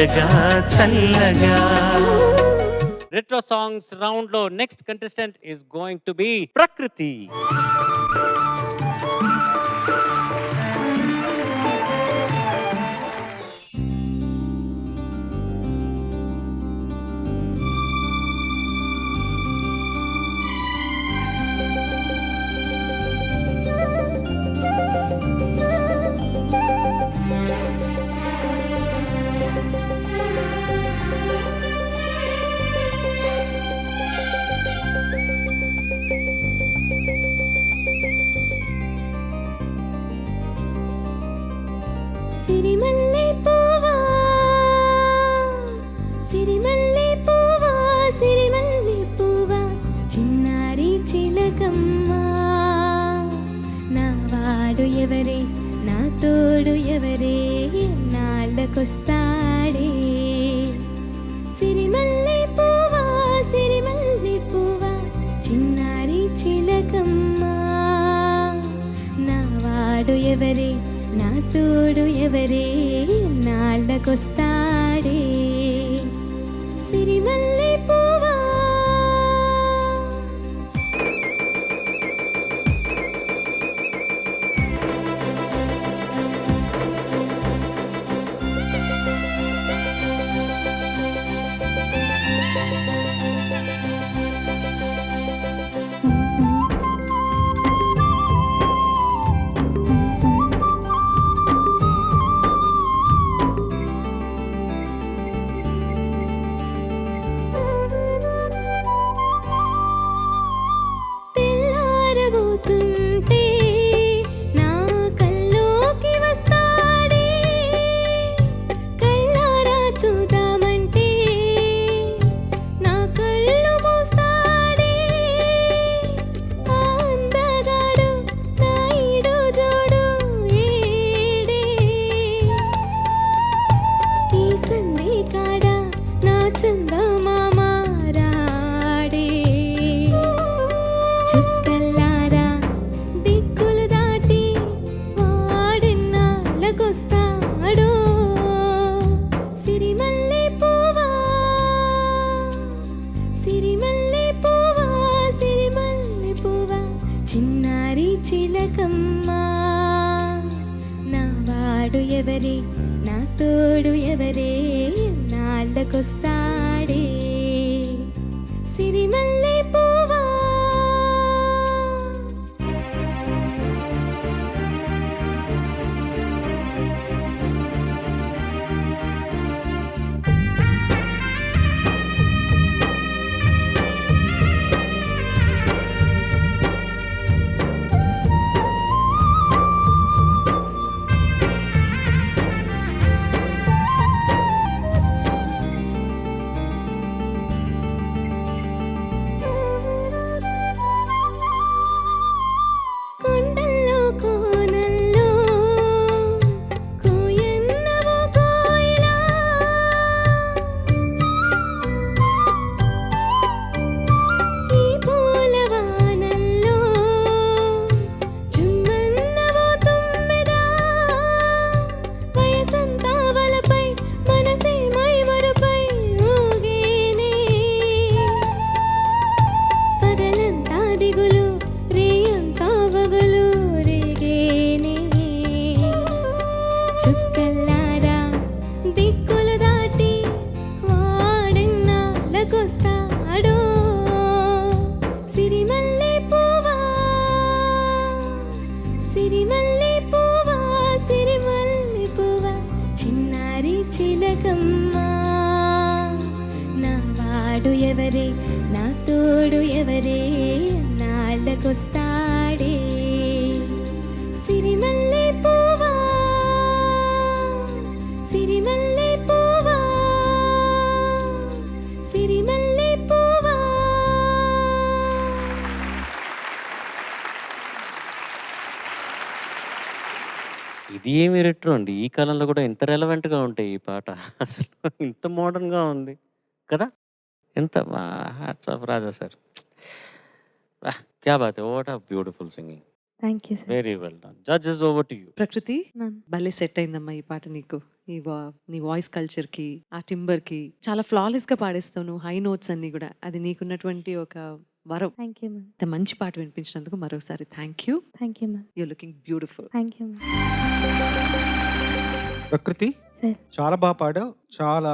హాయగా చల్లగా. Retro songs round lo next contestant is going to be Prakriti. సిరిమల్లె పువ్వా సిరిమల్లె పువ్వా సిరిమల్లె పువ్వా చిన్నారి చిలకమ్మ నా వాడు ఎవరే నా తోడు ఎవరే ఎన్నాళ్ళకొస్తాడే సిరిమల్లె పువ్వా సిరిమల్లె పువ్వా చిన్నారి చిలకమ్మ నా వాడు ఎవరే నా తోడు ఎవరే నాళ్ళకొస్తాడే సిరిమల్లె పువ్వా. తెల్లారబోతుంటే నా కల్లోకి వస్తాడే కళ్ళారా చూద్దామంటే నా కళ్ళు మూస్తాడే ఆ అందగాడు నా ఈడు జోడు ఏడే ఈ సందే కాడ నా చందమామ రాడే చుట్టల్లారా దిక్కులు దాటి వాడిన్నాళ్ళకొస్తాడో సిరిమల్లె పువ్వా సిరిమల్లె పువ్వా సిరిమల్లె పువ్వా చిన్నారి చిలకమ్మ నా వాడు ఎవరే నా తోడు ఎవరే నాళ్ళకొస్తాడే సిరిమల్లె పువ్వా. కొండల్లో కోనల్లో కోయన్నవో కోయిలా ఈ పూలవానల్లో చుమ్మన్నవో తుమ్మెదా వయసంతా వలపై మనసే మైమరుపై ఊగేనే పగలంతా దిగులు రేయంతా వగలు రేగేనే చుక్కల్లారా దిక్కులు దాటి వాడెన్నాళ్ళకొస్తాడో సిరిమల్లె పువ్వా సిరిమల్లె పువ్వా సిరిమల్లె పువ్వా చిన్నారి చిలకమ్మ నా వాడు ఎవరే నా తోడు ఎవరే నాళ్ళకొస్తాడే సిరిమల్లె పువ్వా సిరిమల్లె పువ్వా సిరిమల్లె పువ్వా. ఇది ఏమి రెట్రో అండి, ఈ కాలంలో కూడా ఇంత రెలవెంట్గా ఉంటాయి ఈ పాట. అసలు ఇంత మోడర్న్గా ఉంది కదా. ఎంత హ్యాట్స్ ఆఫ్ రాజా సార్. క్యా బాత్ హై, what are beautiful singing. Thank you sir. Very well done. Judges over to you. Prakriti ma'am. భలే సెట్ అయిందమ్మా ఈ పాట నీకు. నీ వాయిస్ కల్చర్కి, ఆ టింబర్కి చాలా ఫ్లాలెస్గా పాడేస్తావు నువ్వు, హై నోట్స్ అన్ని కూడా. అది నీకున్నటువంటి ఒక వరం. Thank you ma'am. ఇంత మంచి పాట వినిపించినందుకు మరోసారి thank you. Thank you ma'am. You looking beautiful. Thank you ma'am. ప్రకృతి సార్ చాలా బాగా పాడావు, చాలా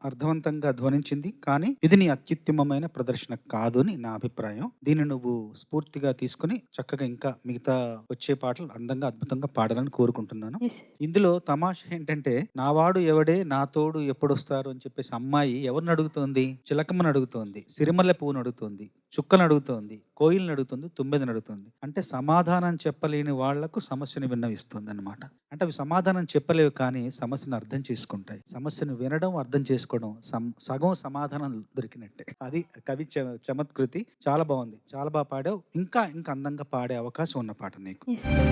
అర్థవంతంగా ధ్వనించింది. కానీ ఇది నీ అత్యుత్తమమైన ప్రదర్శన కాదు అని నా అభిప్రాయం. దీన్ని నువ్వు స్ఫూర్తిగా తీసుకుని చక్కగా ఇంకా మిగతా వచ్చే పాటలు అందంగా అద్భుతంగా పాడాలని కోరుకుంటున్నాను. Yes sir. ఇందులో తమాషా ఏంటంటే నావాడు ఎవడే నా తోడు ఎప్పుడొస్తారు అని చెప్పేసి అమ్మాయి ఎవరిని అడుగుతోంది? చిలకమ్మని అడుగుతోంది, సిరిమల్లె పువ్వుని అడుగుతోంది, చుక్కను అడుగుతోంది, కోయిల్ని అడుగుతుంది, తుమ్మెదని అడుగుతుంది. అంటే సమాధానం చెప్పలేని వాళ్లకు సమస్యను విన్నవిస్తుంది అనమాట. అంటే అవి సమాధానం చెప్పలేవు కానీ సమస్యను అర్థం చేసుకుంటాయి. సమస్యను వినడం, అర్థం చేసుకోవడం సగం సమాధానం దొరికినట్టే. అది కవి చమత్కృతి. చాలా బాగుంది, చాలా బాగా పాడావు. ఇంకా ఇంకా అందంగా పాడే అవకాశం ఉన్న పాట నీకు. Yes sir.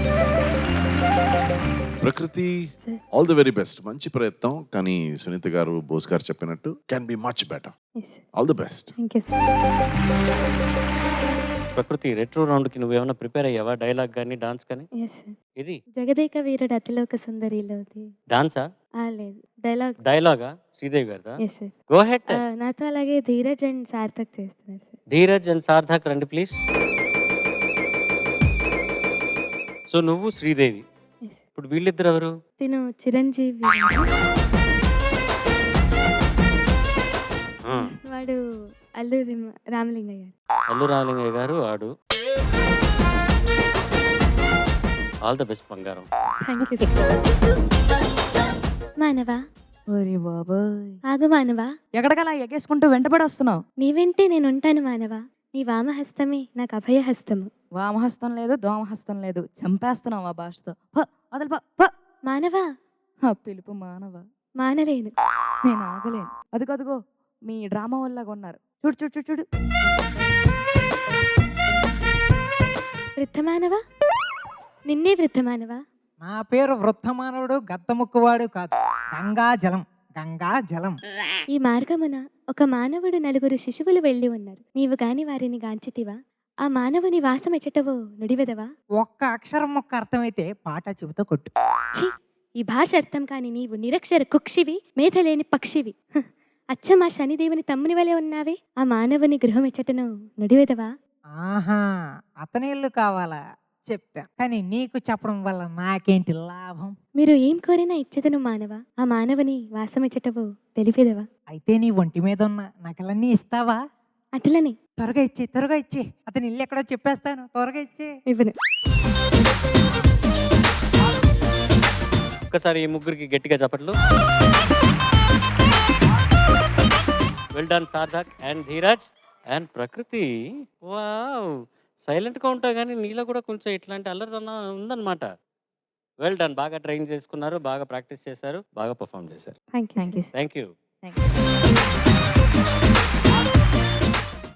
Prakruthi sir. All the very best. మంచి ప్రయత్నం, కానీ సునీత గారు, బోస్ గారు చెప్పినట్టు can be much better. Yes sir. All the best. Thank you sir. Prakruthi retro రౌండ్కి నువ్వేమైనా ప్రిపేర్ అయ్యావా? డైలాగ్ కానీ డాన్స్ కానీ? Yes sir. ఇది జగదేక వీరుడు అతిలోక సుందరిలోది. డాన్సా? లేదు, డైలాగ్. డైలాగా? శ్రీదేవి గారిదా? Yes sir. Go ahead. నాతో అలాగే ధీరజ్ అండ్ సార్థక్ చేస్తున్నారు సార్. ధీరజ్ అండ్ సార్థక్ రండి ప్లీజ్. సో నువ్వు శ్రీదేవి, ఎస్ సార్. ఇప్పుడు వీళ్ళిద్దరు ఎవరు? తిను చిరంజీవి, ఆ, వాడు అల్లు రామలింగయ్య గారు. అల్లు రామలింగయ్య గారు ఆడు. ఆల్ ద బెస్ట్ బంగారం. Thank you sir. మానవా, ఓరి బాబోయ్, ఆగు మానవా. ఎక్కడికలా ఎగేసుకుంటూ వెంటబడి వస్తున్నావు? నీ వెంటే నేనుంటాను మానవా. నీ వామహస్తమే నాకు అభయహస్తము. వామహస్తం లేదు, దోమహస్తం లేదు, చంపేస్తున్నావు ఆ భాషతో. ప, వదలు ప, ప. మానవా, ఆ పిలుపు మానవ. మానలేను. నేను ఆగలేను. అదిగో మీ డ్రామా వల్లగా ఉన్నారు. చూడు చూడు చూడు చూడు. వృద్ధమానవా, నిన్నే వృద్ధమానవా. నా పేరు వృద్ధమానవుడు, గద్దముక్కువాడు కాదు. గంగాజలం. ఈ మార్గమున ఒక మానవుడు నలుగురు శిశువులు వెళ్ళి ఉన్నారు. నీవు గాని వారిని గాంచితివా? ఆ మానవుని వాసమెచ్చటవో నుడివెదవా? ఒక్క అక్షరం ఒక్క అర్థమైతే పాట చెబుతూ కొట్టు. ఛీ, ఈ భాష అర్థం కాని నీవు నిరక్షర కుక్షివి, మేధలేని పక్షివి. హ, అచ్చ మా శనిదేవుని తమ్ముని వలె ఉన్నావే. ఆ మానవుని గృహమెచ్చటను నుడివెదవా? ఆహా, అతని ఇల్లు కావాలా? చెప్తా, కానీ నీకు చెప్పడం వల్ల నాకేంటి లాభం? మీరు ఏం కోరినా ఇచ్చేదను మానవా. ఆ మానవుని వాసమెచ్చటవో తెలిపేదవా? అయితే నీ ఒంటి మీద ఉన్న నగలన్నీ ఇస్తావా? అట్లనే. త్వరగా ఇచ్చి అతని ఇల్లు ఎక్కడో చెప్పేస్తాను. త్వరగా ఇచ్చి. ఇవ్వను. ఒక్కసారి ఈ ముగ్గురికి గట్టిగా చప్పట్లు. Well done Sarthak and Dheeraj and ప్రకృతి. వావ్, సైలెంట్గా ఉంటావు కానీ నీలో కూడా కొంచెం ఇట్లాంటి అల్లరితనం ఉందన్నమాట. వెల్ డన్, బాగా ట్రైన్ చేసుకున్నారు, బాగా ప్రాక్టీస్ చేశారు, బాగా పర్ఫామ్ చేశారు. Thank you. Thank you. Thank you. Thank you.